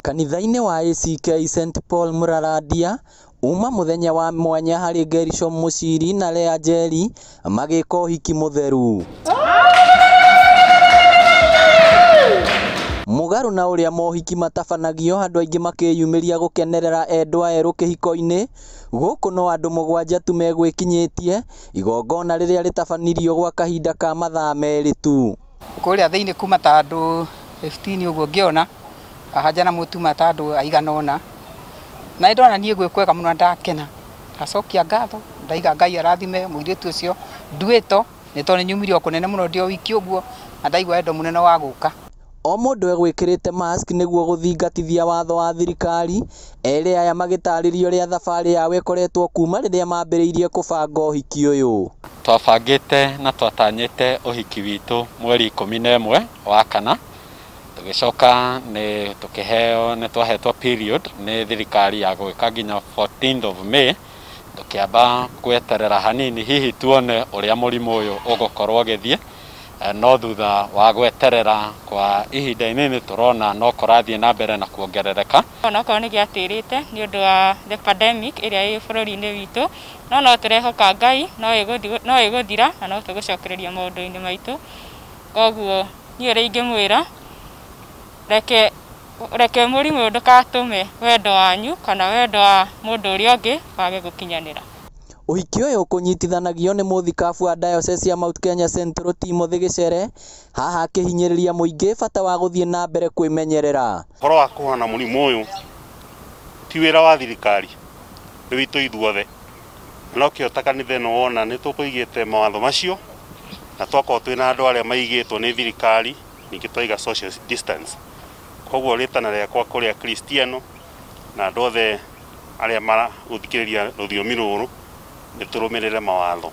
Kanitha-inĩ wa ACK St Paul Muraradia uma muthenya wa mwanya hari Gerishom Muciri na Lea Njeri magika uhiki mutheru. Mugaru na uria mohiki matabanagio andu aingi makiyumiria gukenerera Endwa eru kihiko-ini guku no andu 7 tu megwikinyitie igongona riria ritabanirio gwa kahinda ka mathaa meri tu. Kuria thiini kuma ta andu 15 uguo ngiona ahaja na mutuma ta andu aiganona na ndona nie gwikwega muno ndakena acokia ngatho ndaiga Ngai arathime muiritu ucio nduito ni to ni nyumirio kunene muno ndio wiki uguo na ndaigwa endo munene wa guka. O mundu egwikirite mask niguo guthingatithia watho wa thirikari ere aya magitaririo ria thabari yawe koretwo kuma riria mambiriirie kubanga uhiki uyu. Twabangite na twatanyite uhiki witu mweri 11 wa kana tugicoka ni tukiheo ni twahetwo period ni thirikari ya gwika nginya 14th of May tukiamba gweterera hanini hihi tuone uria murimu uyu ugukorwo githie no thutha wa gweterera kwa ihinda inini turona no kurathie na mbere na kuongerereka ona ko ni giatirite ni undu wa the pandemic iria ĩ bururi-ini witu no turehoka Ngai no iguthira na no tugucokereria maundu-ini maitu koguo ni uri ingimwira reke murimu ndukatume wendo wanyu kana wendo wa mundu uria ungi wage gukinyanira. Uhiki uyu ukunyitithanagio ni muthikabu wa Diocese ya Mount Kenya Central Timothy Gicere haha akihinyiriria muingi bata wa guthie na mbere kwimenyerera. Horo wa kuhana murimu uyu ti wira wa thirikari ni witu ithuothe no kiota kanitha no wona ni tukuigite mawatho macio na twako twina andu aria maigitwo ni thirikari ningi twiga social distance koguo ritana riakwa kuria Kristiano na andu othe aria maraguthikiriria ruthiomi ruru niturumirire mawatho.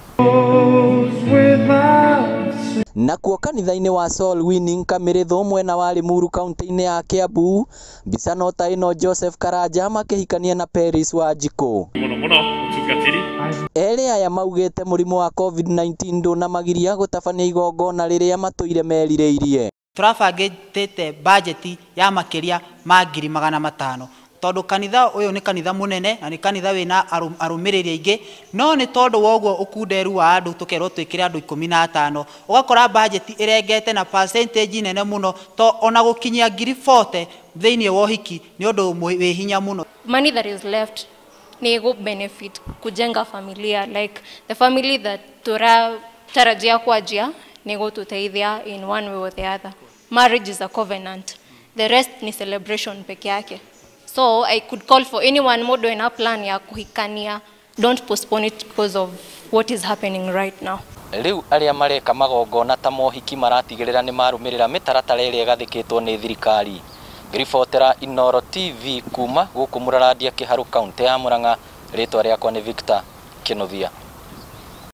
Nakuo kanitha-ini wa Soul Winning Kamirithu mwena wa Limuru kaunti-ini ya Kiambu mbica no ta ino Joseph Karanja makihikania na Paris wa Njiko. Muno utungatiri ere aya maugite murimu wa COVID-19 ndunamagiria gutabania igongona riria matuire meririirie. Turabangite budget ya makiria ma 500,000 tondu kanitha uyu ni kanitha munene na ni kanitha wina arumiriri aingi no ni tondu woguo ukunderu wa andu tukerwo twikire andu 15 ugakora budget irengete na percentage nene muno to ona gukinyia 40,000 thiini wa uhiki ni undu wi hinya muno. Money that is left ni go benefit kujenga familia like the family that tarajia kwajia ni go tuteithia in one way or the other. Marriage is a covenant, the rest ni celebration peke yake. So I could call for anyone modo in a plan ya kuhikania, don't postpone it because of what is happening right now. Riu aria mareka magongona ta mohiki maratigirira ni marumirira mitaratara iria gathikitwo ni thirikari. Ngiribotera Inoro TV kuma guku Muraradia Kiharu kaunti ya Murang'a, ritwa riakwa ni Victor Kinuthia.